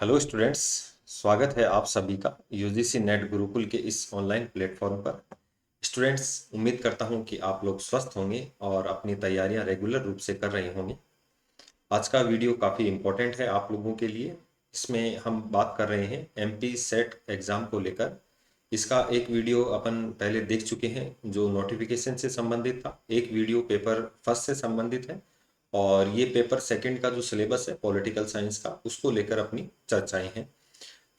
Hello students. स्वागत है आप सभी का यूजीसी नेट गुरुकुल के इस ऑनलाइन प्लेटफॉर्म पर। स्टूडेंट्स, उम्मीद करता हूं कि आप लोग स्वस्थ होंगे और अपनी तैयारियां रेगुलर रूप से कर रहे होंगे। आज का वीडियो काफ़ी इम्पोर्टेंट है आप लोगों के लिए। इसमें हम बात कर रहे हैं एमपी सेट एग्ज़ाम को लेकर। इसका एक वीडियो अपन पहले देख चुके हैं जो नोटिफिकेशन से संबंधित था। एक वीडियो पेपर फर्स्ट से संबंधित है और ये पेपर सेकंड का जो सिलेबस है पॉलिटिकल साइंस का, उसको लेकर अपनी चर्चाएं हैं।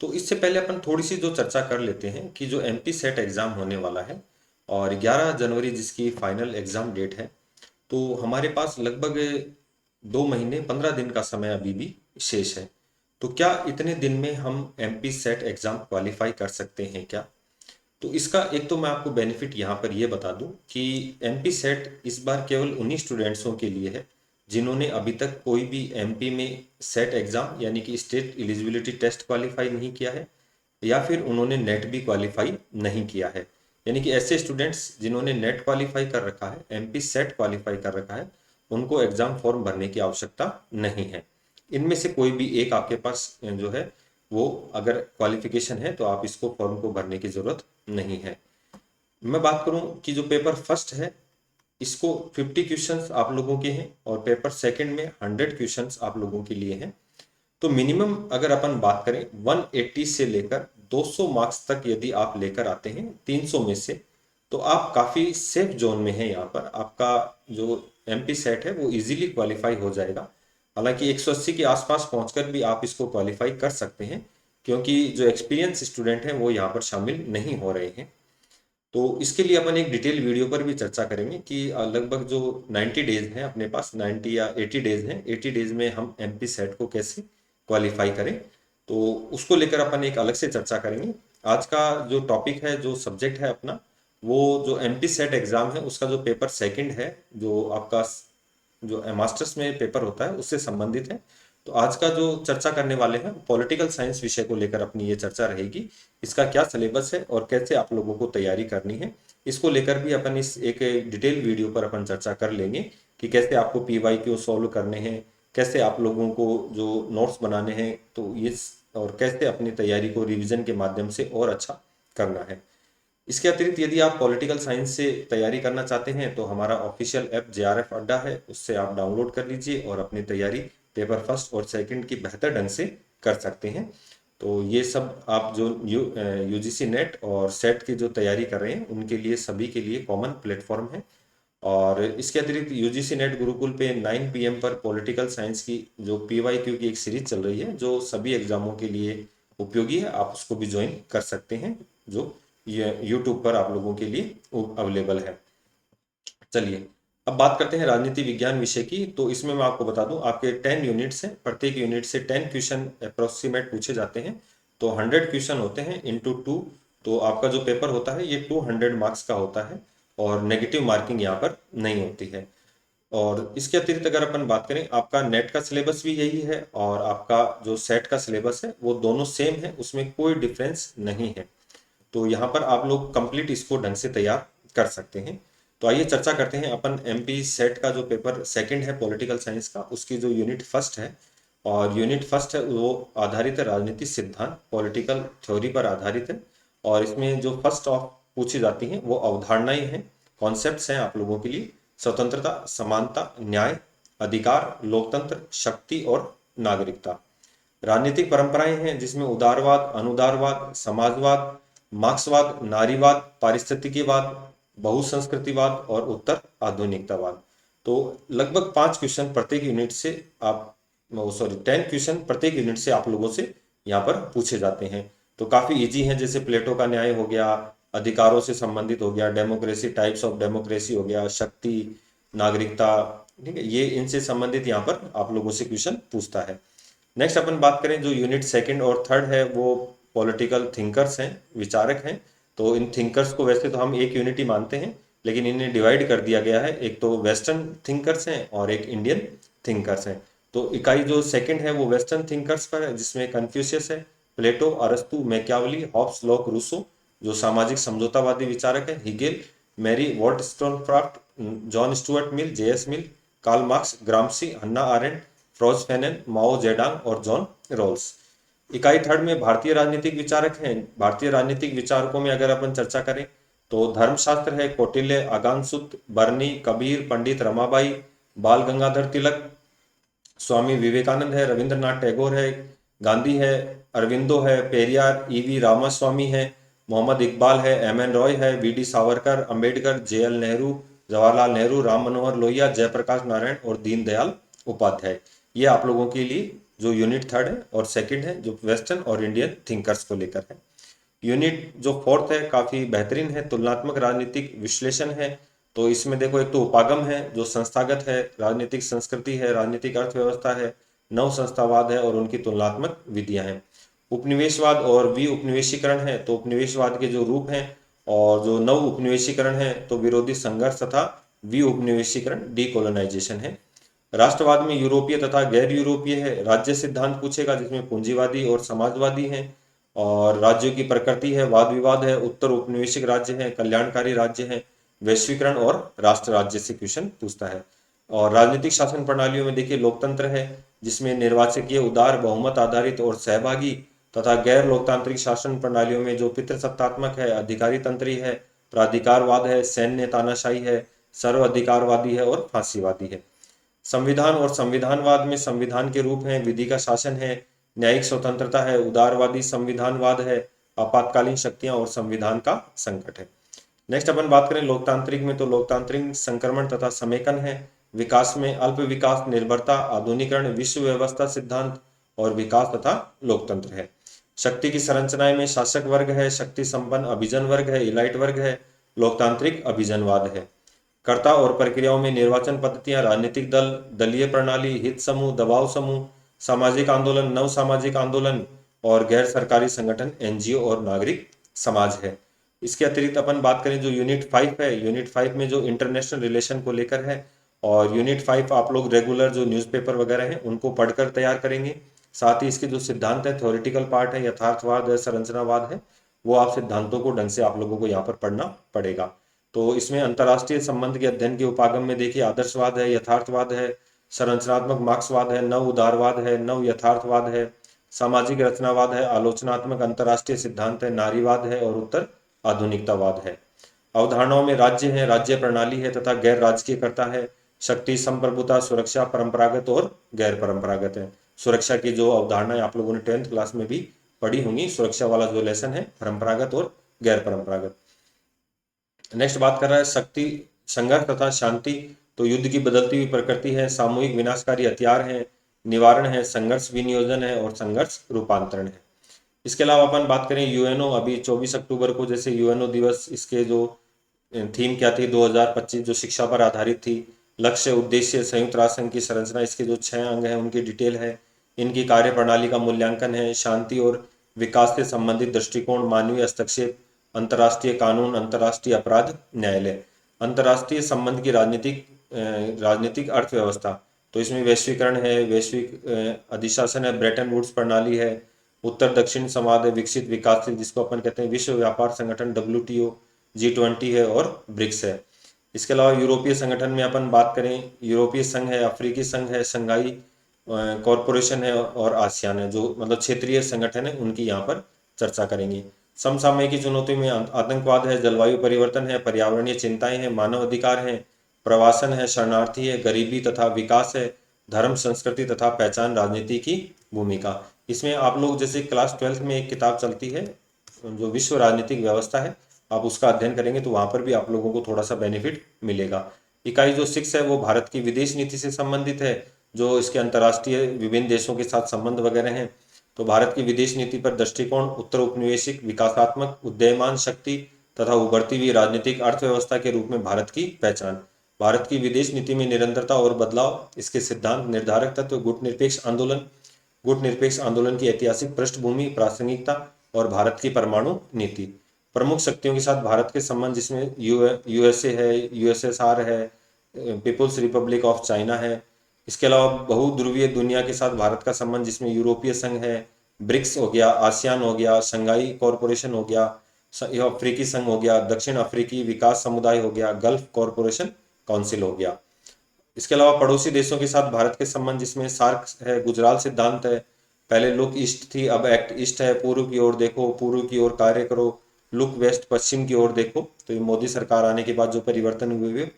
तो इससे पहले अपन थोड़ी सी जो चर्चा कर लेते हैं कि जो एमपी सेट एग्ज़ाम होने वाला है और 11 जनवरी जिसकी फाइनल एग्ज़ाम डेट है, तो हमारे पास लगभग 2 महीने 15 दिन का समय अभी भी शेष है। तो क्या इतने दिन में हम एमपी सेट एग्ज़ाम क्वालिफाई कर सकते हैं क्या? तो इसका एक तो मैं आपको बेनिफिट यहाँ पर ये बता दूं कि एमपी सेट इस बार केवल उन्हीं स्टूडेंट्सों के लिए है जिन्होंने अभी तक कोई भी एमपी में सेट एग्ज़ाम यानी कि स्टेट एलिजिबिलिटी टेस्ट क्वालिफाई नहीं किया है या फिर उन्होंने नेट भी क्वालिफाई नहीं किया है। यानी कि ऐसे स्टूडेंट्स जिन्होंने नेट क्वालिफाई कर रखा है, एमपी सेट क्वालिफाई कर रखा है, उनको एग्ज़ाम फॉर्म भरने की आवश्यकता नहीं है। इनमें से कोई भी एक आपके पास जो है वो अगर क्वालिफिकेशन है तो आप इसको फॉर्म को भरने की ज़रूरत नहीं है। मैं बात करूं कि जो पेपर फर्स्ट है इसको 50 क्वेश्चंस आप लोगों के हैं और पेपर सेकंड में 100 क्वेश्चंस आप लोगों के लिए हैं। तो मिनिमम अगर अपन बात करें 180 से लेकर 200 मार्क्स तक यदि आप लेकर आते हैं 300 में से, तो आप काफ़ी सेफ जोन में हैं। यहाँ पर आपका जो एमपी सेट है वो इजीली क्वालिफाई हो जाएगा। हालांकि 180 के आसपास पहुंचकर भी आप इसको क्वालिफाई कर सकते हैं क्योंकि जो एक्सपीरियंस स्टूडेंट हैं वो यहाँ पर शामिल नहीं हो रहे हैं। तो इसके लिए अपन एक डिटेल वीडियो पर भी चर्चा करेंगे कि लगभग जो 90 डेज हैं अपने पास, 90 या 80 डेज हैं, 80 डेज में हम एमपी सेट को कैसे क्वालिफाई करें, तो उसको लेकर अपन एक अलग से चर्चा करेंगे। आज का जो टॉपिक है, जो सब्जेक्ट है अपना, वो जो एमपी सेट एग्ज़ाम है उसका जो पेपर सेकंड है, जो आपका जो मास्टर्स में पेपर होता है उससे संबंधित है। तो आज का जो चर्चा करने वाले हैं पॉलिटिकल साइंस विषय को लेकर अपनी ये चर्चा रहेगी। इसका क्या सिलेबस है और कैसे आप लोगों को तैयारी करनी है, इसको लेकर भी अपन इस एक डिटेल वीडियो पर अपन चर्चा कर लेंगे कि कैसे आपको पीवाईक्यू सॉल्व करने हैं, कैसे आप लोगों को जो नोट्स बनाने हैं, तो ये और कैसे अपनी तैयारी को रिवीजन के माध्यम से और अच्छा करना है। इसके अतिरिक्त यदि आप पॉलिटिकल साइंस से तैयारी करना चाहते हैं तो हमारा ऑफिशियल ऐप जेआरएफ अड्डा है, उससे आप डाउनलोड कर लीजिए और अपनी तैयारी पेपर फर्स्ट और सेकंड की बेहतर ढंग से कर सकते हैं। तो ये सब आप जो यूजीसी नेट और सेट की जो तैयारी कर रहे हैं उनके लिए, सभी के लिए कॉमन प्लेटफॉर्म है। और इसके अतिरिक्त यूजीसी नेट गुरुकुल पे 9 PM पर पॉलिटिकल साइंस की जो पीवाईक्यू की एक सीरीज चल रही है जो सभी एग्जामों के लिए उपयोगी है, आप उसको भी ज्वाइन कर सकते हैं, जो ये यूट्यूब पर आप लोगों के लिए अवेलेबल है। चलिए अब बात करते हैं राजनीति विज्ञान विषय की। तो इसमें मैं आपको बता दूं आपके 10 यूनिट्स हैं, प्रत्येक यूनिट से 10 क्वेश्चन अप्रोक्सीमेट पूछे जाते हैं। तो 100 क्वेश्चन होते हैं इंटू 2। तो आपका जो पेपर होता है ये 200 मार्क्स का होता है और नेगेटिव मार्किंग यहाँ पर नहीं होती है। और इसके अतिरिक्त अगर अपन बात करें, आपका नेट का सिलेबस भी यही है और आपका जो सेट का सिलेबस है वो दोनों सेम है, उसमें कोई डिफरेंस नहीं है। तो यहाँ पर आप लोग कंप्लीट इसको ढंग से तैयार कर सकते हैं। तो आइए चर्चा करते हैं अपन एमपी सेट का जो पेपर सेकंड है पॉलिटिकल साइंस का, उसकी जो यूनिट फर्स्ट है। और यूनिट फर्स्ट है वो आधारित है राजनीति सिद्धांत, पॉलिटिकल थ्योरी पर आधारित है। और इसमें जो फर्स्ट ऑफ पूछी जाती हैं वो अवधारणाएं हैं, कॉन्सेप्ट्स हैं आप लोगों के लिए। स्वतंत्रता, समानता, न्याय, अधिकार, लोकतंत्र, शक्ति और नागरिकता। राजनीतिक परंपराएं हैं जिसमें उदारवाद, अनुदारवाद, समाजवाद, मार्क्सवाद, नारीवाद, पारिस्थितिकीवाद, बहुसंस्कृतिवाद और उत्तर आधुनिकतावाद। तो लगभग 5 क्वेश्चन प्रत्येक यूनिट से आप, सॉरी 10 क्वेश्चन प्रत्येक यूनिट से आप लोगों से यहाँ पर पूछे जाते हैं। तो काफ़ी इजी हैं, जैसे प्लेटो का न्याय हो गया, अधिकारों से संबंधित हो गया, डेमोक्रेसी, टाइप्स ऑफ डेमोक्रेसी हो गया, शक्ति, नागरिकता। ठीक है, ये इनसे संबंधित यहाँ पर आप लोगों से क्वेश्चन पूछता है। नेक्स्ट अपन बात करें, जो यूनिट सेकंड और थर्ड है वो पॉलिटिकल थिंकर्स हैं, विचारक हैं। तो इन थिंकर्स को वैसे तो हम एक यूनिट ही मानते हैं, लेकिन इन्हें डिवाइड कर दिया गया है, एक तो वेस्टर्न थिंकर्स हैं और एक इंडियन थिंकर्स हैं। तो इकाई जो सेकंड है वो वेस्टर्न थिंकर्स पर है, जिसमें कन्फ्यूशियस है, प्लेटो, अरस्तु, मैकियावली, हॉब्स, लॉक, रूसो जो सामाजिक समझौतावादी विचारक है, Hegel, Mary Wollstonecraft, John Stuart Mill, JS Mill, Karl Marx, Gramsci, Hannah Arendt, Frantz Fanon, Mao Zedong और जॉन रॉल्स। इकाई थर्ड में भारतीय राजनीतिक विचारक हैं। भारतीय राजनीतिक विचारकों में अगर अपन चर्चा करें तो धर्मशास्त्र है कौटिल्य, अगांशुत, बर्नी, कबीर, पंडित रमाबाई, बाल गंगाधर तिलक, स्वामी विवेकानंद है, रविंद्रनाथ टैगोर है, गांधी है, अरविंदो है, पेरियार, ईवी रामास्वामी है, मोहम्मद इकबाल है, एम एन रॉय है, V D Savarkar, Ambedkar, J L Nehru, Jawaharlal Nehru, Ram Manohar Lohia, Jayaprakash Narayan और दीनदयाल उपाध्याय। ये आप लोगों के लिए जो यूनिट थर्ड है और सेकंड है जो वेस्टर्न और इंडियन थिंकर्स को लेकर है। यूनिट जो फोर्थ है काफी बेहतरीन है, तुलनात्मक राजनीतिक विश्लेषण है। तो इसमें देखो एक तो उपागम है जो संस्थागत है, राजनीतिक संस्कृति है, राजनीतिक अर्थव्यवस्था है, नव संस्थावाद है और उनकी तुलनात्मक विधियां हैं। उपनिवेशवाद और उपनिवेशीकरण है, तो उपनिवेशवाद के जो रूप हैं और जो नव उपनिवेशीकरण है तो विरोधी संघर्ष तथा उपनिवेशीकरण डीकोलोनाइजेशन है। राष्ट्रवाद में यूरोपीय तथा गैर यूरोपीय है, राज्य सिद्धांत पूछेगा जिसमें पूंजीवादी और समाजवादी हैं, और राज्यों की प्रकृति है, वाद विवाद है, उत्तर औपनिवेशिक राज्य है, कल्याणकारी राज्य है, वैश्वीकरण और राष्ट्र राज्य से क्वेश्चन पूछता है। और राजनीतिक शासन प्रणालियों में देखिए लोकतंत्र है जिसमें निर्वाचकीय, उदार, बहुमत आधारित और सहभागी, तथा गैर लोकतांत्रिक शासन प्रणालियों में जो पितृसत्तात्मक है, अधिकारी तंत्री है, प्राधिकारवाद है, सैन्य तानाशाही है, सर्व अधिकारवादी है और फांसीवादी है। संविधान और संविधानवाद में संविधान के रूप हैं, विधि का शासन है, न्यायिक स्वतंत्रता है, उदारवादी संविधानवाद है, आपातकालीन शक्तियां और संविधान का संकट है। नेक्स्ट अपन बात करें लोकतांत्रिक में, तो लोकतांत्रिक संक्रमण तथा समेकन है, विकास में अल्प विकास, निर्भरता, आधुनिकरण, विश्व व्यवस्था सिद्धांत और विकास तथा लोकतंत्र है। शक्ति की संरचनाएं में शासक वर्ग है, शक्ति संपन्न अभिजन वर्ग है, इलाइट वर्ग है, लोकतांत्रिक अभिजनवाद है। कर्ता और प्रक्रियाओं में निर्वाचन पद्धतियां, राजनीतिक दल, दलीय प्रणाली, हित समूह, दबाव समूह, सामाजिक आंदोलन, नव सामाजिक आंदोलन और गैर सरकारी संगठन, एनजीओ और नागरिक समाज है। इसके अतिरिक्त अपन बात करें जो यूनिट 5 है, यूनिट 5 में जो इंटरनेशनल रिलेशन को लेकर है, और यूनिट 5 आप लोग रेगुलर जो न्यूज़पेपर वगैरह हैं उनको पढ़कर तैयार करेंगे। साथ ही इसके जो सिद्धांत है, थ्योरेटिकल पार्ट है, यथार्थवाद है, संरचनावाद है, वो आप सिद्धांतों को ढंग से आप लोगों को यहाँ पर पढ़ना पड़ेगा। तो इसमें अंतर्राष्ट्रीय संबंध के अध्ययन के उपागम में देखिए आदर्शवाद है, यथार्थवाद है, संरचनात्मक मार्क्सवाद है, नव उदारवाद है, नव यथार्थवाद है, सामाजिक रचनावाद है, आलोचनात्मक अंतर्राष्ट्रीय सिद्धांत है, नारीवाद है और उत्तर आधुनिकतावाद है। अवधारणाओं में राज्य है, राज्य प्रणाली है तथा गैर राजकीयकर्ता है, शक्ति, संप्रभुता, सुरक्षा, परंपरागत और गैर परंपरागत है। सुरक्षा की जो अवधारणाएं आप लोगों ने 10th क्लास में भी पढ़ी होंगी, सुरक्षा वाला जो लेसन है, परंपरागत और गैर परंपरागत। नेक्स्ट बात कर रहा है शक्ति, संघर्ष तथा शांति, तो युद्ध की बदलती हुई प्रकृति है, सामूहिक विनाशकारी हथियार है, निवारण है, संघर्ष विनियोजन है और संघर्ष रूपांतरण है। इसके अलावा अपन बात करें यूएनओ, अभी 24 अक्टूबर को जैसे यूएनओ दिवस, इसके जो थीम क्या थी 2025 जो शिक्षा पर आधारित थी। लक्ष्य, उद्देश्य, संयुक्त राष्ट्र संघ की संरचना, इसके जो 6 अंग हैं उनकी डिटेल है, इनकी कार्य प्रणाली का मूल्यांकन है, शांति और विकास से संबंधित दृष्टिकोण, मानवीय हस्तक्षेप, अंतर्राष्ट्रीय कानून, अंतर्राष्ट्रीय अपराध न्यायालय, अंतर्राष्ट्रीय संबंध की राजनीतिक अर्थव्यवस्था, तो इसमें वैश्वीकरण है, वैश्विक अधिशासन है, ब्रेटन वुड्स प्रणाली है, उत्तर दक्षिण संवाद है, विकसित विकासशील जिसको अपन कहते हैं, विश्व व्यापार संगठन WTO, G20 है और ब्रिक्स है। इसके अलावा यूरोपीय संगठन में अपन बात करें, यूरोपीय संघ है, अफ्रीकी संघ है, शंघाई कॉरपोरेशन है और आसियान है, जो मतलब क्षेत्रीय संगठन है, उनकी यहाँ पर चर्चा करेंगे। समसामयिक चुनौती में आतंकवाद है, जलवायु परिवर्तन है, पर्यावरणीय चिंताएं हैं, मानव अधिकार हैं, प्रवासन है, शरणार्थी है, गरीबी तथा विकास है, धर्म, संस्कृति तथा पहचान, राजनीति की भूमिका। इसमें आप लोग जैसे क्लास 12th में एक किताब चलती है जो विश्व राजनीतिक व्यवस्था है, आप उसका अध्ययन करेंगे तो वहां पर भी आप लोगों को थोड़ा सा बेनिफिट मिलेगा। इकाई जो 6 है वो भारत की विदेश नीति से संबंधित है, जो इसके अंतर्राष्ट्रीय विभिन्न देशों के साथ संबंध वगैरह हैं। तो भारत की विदेश नीति पर दृष्टिकोण, उत्तर उपनिवेशिक, विकासात्मक, उदयमान शक्ति तथा उभरती हुई राजनीतिक अर्थव्यवस्था के रूप में भारत की पहचान, भारत की विदेश नीति में निरंतरता और बदलाव, इसके सिद्धांत, निर्धारक तत्व, गुट निरपेक्ष आंदोलन की ऐतिहासिक पृष्ठभूमि, प्रासंगिकता और भारत की परमाणु नीति, प्रमुख शक्तियों के साथ भारत के संबंध जिसमें यूएसए है, यूएसएसआर है, पीपुल्स रिपब्लिक ऑफ चाइना है। इसके अलावा बहुध्रुवीय दुनिया के साथ भारत का संबंध जिसमें यूरोपीय संघ है, ब्रिक्स हो गया, आसियान हो गया, शंघाई कॉरपोरेशन हो गया, अफ्रीकी संघ हो गया, दक्षिण अफ्रीकी विकास समुदाय हो गया, गल्फ कॉरपोरेशन काउंसिल हो गया। इसके अलावा पड़ोसी देशों के साथ भारत के संबंध जिसमें सार्क है, गुजराल सिद्धांत है, पहले लुक ईस्ट थी, अब एक्ट ईस्ट है। पूर्व की ओर देखो, पूर्व की ओर कार्य करो। लुक वेस्ट, पश्चिम की ओर देखो। तो ये मोदी सरकार आने के बाद जो परिवर्तन हुए।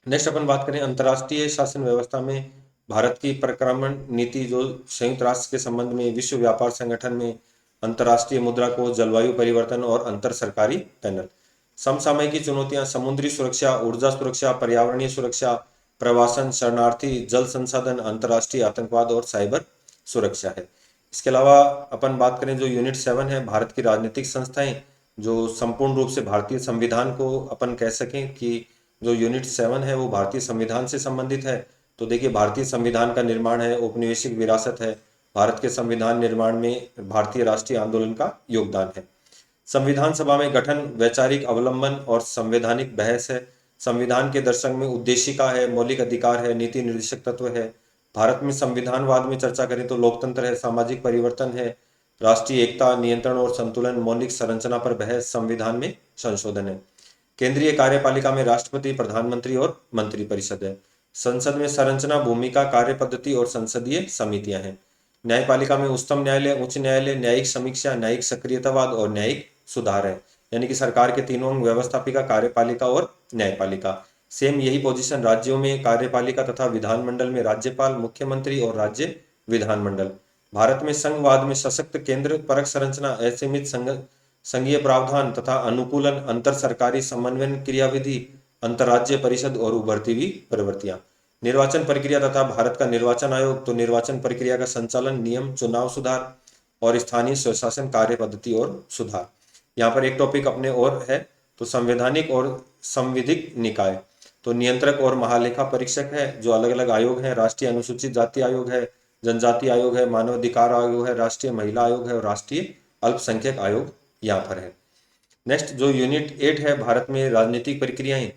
नेक्स्ट अपन बात करें अंतर्राष्ट्रीय शासन व्यवस्था में भारत की परिक्रमण नीति, जो संयुक्त राष्ट्र के संबंध में, विश्व व्यापार संगठन में, अंतर्राष्ट्रीय मुद्रा कोष, जलवायु परिवर्तन और अंतर सरकारी पैनल। समसामयिक चुनौतियां समुद्री सुरक्षा, ऊर्जा सुरक्षा, पर्यावरणीय सुरक्षा, प्रवासन, शरणार्थी, जल संसाधन, अंतर्राष्ट्रीय आतंकवाद और साइबर सुरक्षा है। इसके अलावा अपन बात करें जो यूनिट 7 है, भारत की राजनीतिक संस्थाएं, जो संपूर्ण रूप से भारतीय संविधान को अपन कह सकें कि जो यूनिट 7 है वो भारतीय संविधान से संबंधित है। तो देखिए, भारतीय संविधान का निर्माण है, औपनिवेशिक विरासत है। भारत के संविधान निर्माण में भारतीय राष्ट्रीय आंदोलन का योगदान है। संविधान सभा में गठन, वैचारिक अवलंबन और संवैधानिक बहस है। संविधान के दर्शन में उद्देशिका है, मौलिक अधिकार है, नीति निर्देशक तत्व है। भारत में संविधानवाद में चर्चा करें तो लोकतंत्र है, सामाजिक परिवर्तन है, राष्ट्रीय एकता, नियंत्रण और संतुलन, मौलिक संरचना पर बहस, संविधान में संशोधन है। केंद्रीय कार्यपालिका में राष्ट्रपति, प्रधानमंत्री और मंत्रिपरिषद है। संसद में संरचना, भूमिका, कार्य पद्धति और संसदीय समितियां हैं। न्यायपालिका में उच्चतम न्यायालय, उच्च न्यायालय, न्यायिक समीक्षा, न्यायिक सक्रियतावाद और न्यायिक सुधार है। यानी कि सरकार के तीनों अंग, व्यवस्थापिका, कार्यपालिका और न्यायपालिका। सेम यही पोजीशन राज्यों में, कार्यपालिका तथा विधानमंडल में राज्यपाल, मुख्यमंत्री और राज्य विधानमंडल। भारत में संघवाद में सशक्त केंद्र, परक संरचना, असीमित संघीय प्रावधान तथा अनुकूलन, अंतर सरकारी समन्वय क्रियाविधि, अंतर्राज्य परिषद और उभरती हुई प्रवृत्तियां। निर्वाचन प्रक्रिया तथा भारत का निर्वाचन आयोग, तो निर्वाचन प्रक्रिया का संचालन, नियम, चुनाव सुधार और स्थानीय स्वशासन कार्य पद्धति और सुधार। यहाँ पर एक टॉपिक अपने और है, तो संवैधानिक और संविधिक निकाय, तो नियंत्रक और महालेखा परीक्षक है, जो अलग अलग आयोग हैं। राष्ट्रीय अनुसूचित जाति आयोग है, जनजाति आयोग है, मानव अधिकार आयोग है, राष्ट्रीय महिला आयोग है और राष्ट्रीय अल्पसंख्यक आयोग यहाँ पर है। नेक्स्ट जो यूनिट 8 है, भारत में राजनीतिक प्रक्रियाएं,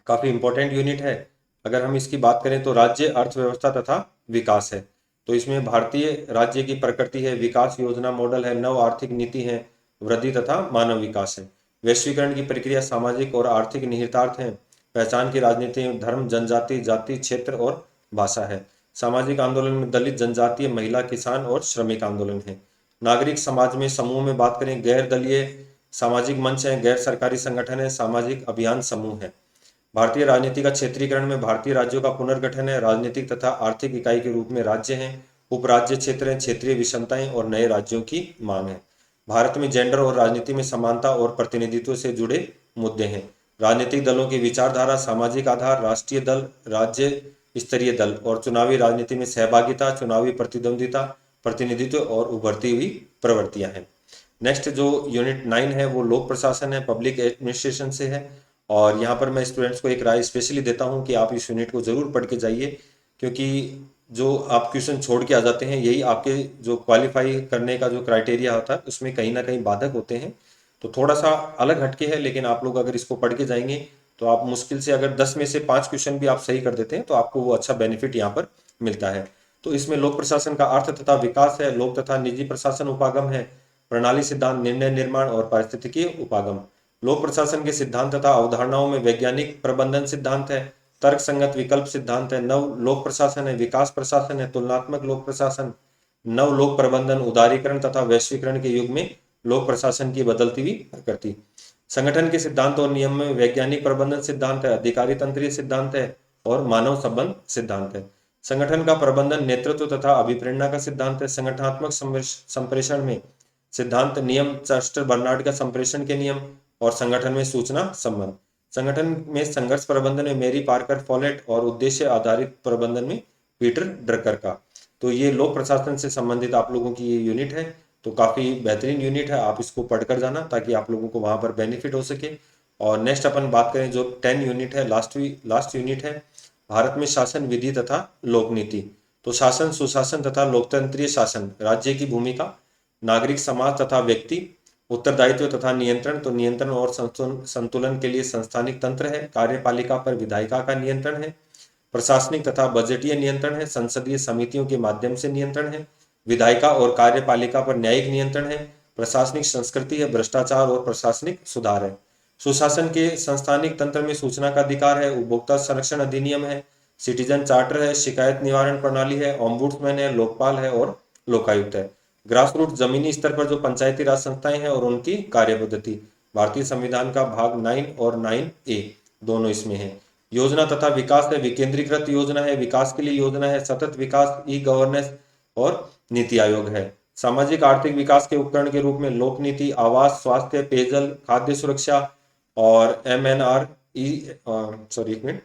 काफी इंपॉर्टेंट यूनिट है। अगर हम इसकी बात करें तो राज्य, अर्थव्यवस्था तथा विकास है। तो इसमें भारतीय राज्य की प्रकृति है, विकास योजना मॉडल है, नव आर्थिक नीति है, वृद्धि तथा मानव विकास है। वैश्वीकरण की प्रक्रिया, सामाजिक और आर्थिक निहितार्थ है, पहचान की राजनीति, धर्म, जनजाति, जाति, क्षेत्र और भाषा है। सामाजिक आंदोलन में दलित, जनजातीय, महिला, किसान और श्रमिक आंदोलन है। नागरिक समाज में समूह में बात करें, गैर दलीय सामाजिक मंच है, गैर सरकारी संगठन है, सामाजिक अभियान समूह है। भारतीय राजनीति का क्षेत्रीकरण में भारतीय राज्यों का पुनर्गठन है, राजनीतिक तथा आर्थिक इकाई के रूप में राज्य हैं, उपराज्य क्षेत्र हैं, क्षेत्रीय विषमताएं और नए राज्यों की मांग है। भारत में जेंडर और राजनीति में समानता और प्रतिनिधित्व से जुड़े मुद्दे हैं। राजनीतिक दलों की विचारधारा, सामाजिक आधार, राष्ट्रीय दल, राज्य स्तरीय दल और चुनावी राजनीति में सहभागिता, चुनावी प्रतिद्वंदिता, प्रतिनिधित्व और उभरती हुई प्रवृत्तियां हैं। नेक्स्ट जो यूनिट 9 है वो लोक प्रशासन है, पब्लिक एडमिनिस्ट्रेशन से है। और यहाँ पर मैं स्टूडेंट्स को एक राय स्पेशली देता हूँ कि आप इस यूनिट को जरूर पढ़ के जाइए, क्योंकि जो आप क्वेश्चन छोड़ के आ जाते हैं, यही आपके जो क्वालिफाई करने का जो क्राइटेरिया होता है उसमें कहीं ना कहीं बाधक होते हैं। तो थोड़ा सा अलग हटके है, लेकिन आप लोग अगर इसको पढ़ के जाएंगे तो आप मुश्किल से अगर 10 में से 5 क्वेश्चन भी आप सही कर देते हैं तो आपको वो अच्छा बेनिफिट यहाँ पर मिलता है। तो इसमें लोक प्रशासन का अर्थ तथा विकास है, लोक तथा निजी प्रशासन उपागम है, प्रणाली सिद्धांत, निर्णय निर्माण और पारिस्थितिकीय उपागम। लोक प्रशासन के सिद्धांत तथा अवधारणाओं में वैज्ञानिक प्रबंधन सिद्धांत है, तर्क संगत विकल्प सिद्धांत है, नव लोक प्रशासन है, विकास प्रशासन है, तुलनात्मक लोक प्रशासन, नव लोक प्रबंधन, उदारीकरण तथा वैश्वीकरण के युग में लोक प्रशासन की बदलती हुई प्रकृति। संगठन के सिद्धांत और नियम में वैज्ञानिक प्रबंधन सिद्धांत है, अधिकारी तंत्रीय सिद्धांत है और मानव संबंध सिद्धांत है। संगठन का प्रबंधन, नेतृत्व तथा अभिप्रेरणा का सिद्धांत है। संगठनात्मक संप्रेषण में सिद्धांत, नियम, चेस्टर बर्नार्ड का संप्रेषण के नियम और संगठन में सूचना संबंध। संगठन में संघर्ष प्रबंधन में मेरी पार्कर फॉलेट और उद्देश्य आधारित प्रबंधन में पीटर ड्रकर का। तो ये लोक प्रशासन से संबंधित आप लोगों की ये यूनिट है, तो काफी बेहतरीन यूनिट है, आप इसको पढ़कर जाना ताकि आप लोगों को वहां पर बेनिफिट हो सके। और नेक्स्ट अपन बात करें जो 10 यूनिट है, लास्ट यूनिट है, भारत में शासन, विधि तथा लोक नीति। तो शासन, सुशासन तथा लोकतंत्रीय शासन, राज्य की भूमिका, नागरिक समाज तथा व्यक्ति, उत्तरदायित्व तथा नियंत्रण। तो नियंत्रण और संतुलन के लिए संस्थानिक तंत्र है, कार्यपालिका पर विधायिका का नियंत्रण है, प्रशासनिक तथा बजटीय नियंत्रण है, संसदीय समितियों के माध्यम से नियंत्रण है, विधायिका और कार्यपालिका पर न्यायिक नियंत्रण है, प्रशासनिक संस्कृति है, भ्रष्टाचार और प्रशासनिक सुधार है। सुशासन के संस्थानिक तंत्र में सूचना का अधिकार है, उपभोक्ता संरक्षण अधिनियम है, सिटीजन चार्टर है, शिकायत निवारण प्रणाली है, ओम्बुड्समैन है, लोकपाल है और लोकायुक्त है। ग्रास रूट जमीनी स्तर पर जो पंचायती राज संस्थाएं हैं और उनकी कार्य पद्धति, भारतीय संविधान का भाग 9 और 9A दोनों इसमें है। योजना तथा विकास है, विकेंद्रीकृत योजना है, विकास के लिए योजना है, सतत विकास, ई गवर्नेंस और नीति आयोग है। सामाजिक आर्थिक विकास के उपकरण के रूप में लोक नीति, आवास, स्वास्थ्य, पेयजल, खाद्य सुरक्षा और MNRE, सॉरी एक मिनट,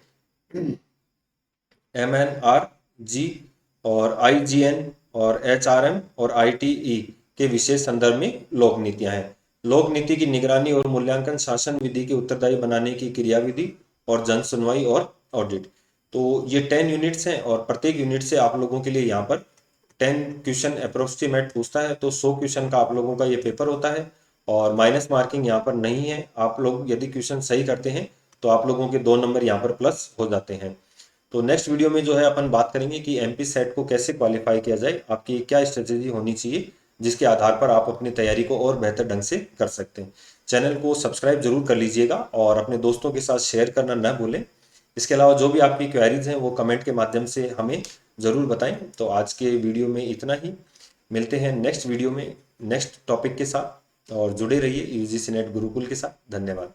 MNRG और IGN और HRM और ITE के विशेष संदर्भ में लोक नीतियां हैं। लोक नीति की निगरानी और मूल्यांकन शासन विधि के उत्तरदायी बनाने की क्रियाविधि और जन सुनवाई और ऑडिट। तो ये 10 यूनिट्स हैं और प्रत्येक यूनिट से आप लोगों के लिए यहाँ पर 10 क्वेश्चन अप्रोक्सीमेट पूछता है, तो 100 क्वेश्चन का आप लोगों का ये पेपर होता है और माइनस मार्किंग यहाँ पर नहीं है। आप लोग यदि क्वेश्चन सही करते हैं तो आप लोगों के 2 नंबर यहाँ पर प्लस हो जाते हैं। तो नेक्स्ट वीडियो में जो है अपन बात करेंगे कि MP सेट को कैसे क्वालिफाई किया जाए, आपकी क्या स्ट्रेटेजी होनी चाहिए जिसके आधार पर आप अपनी तैयारी को और बेहतर ढंग से कर सकते हैं। चैनल को सब्सक्राइब जरूर कर लीजिएगा और अपने दोस्तों के साथ शेयर करना न भूलें। इसके अलावा जो भी आपकी क्वेरीज हैं वो कमेंट के माध्यम से हमें ज़रूर बताएं। तो आज के वीडियो में इतना ही, मिलते हैं नेक्स्ट वीडियो में नेक्स्ट टॉपिक के साथ और जुड़े रहिए UGC नेट गुरुकुल के साथ। धन्यवाद।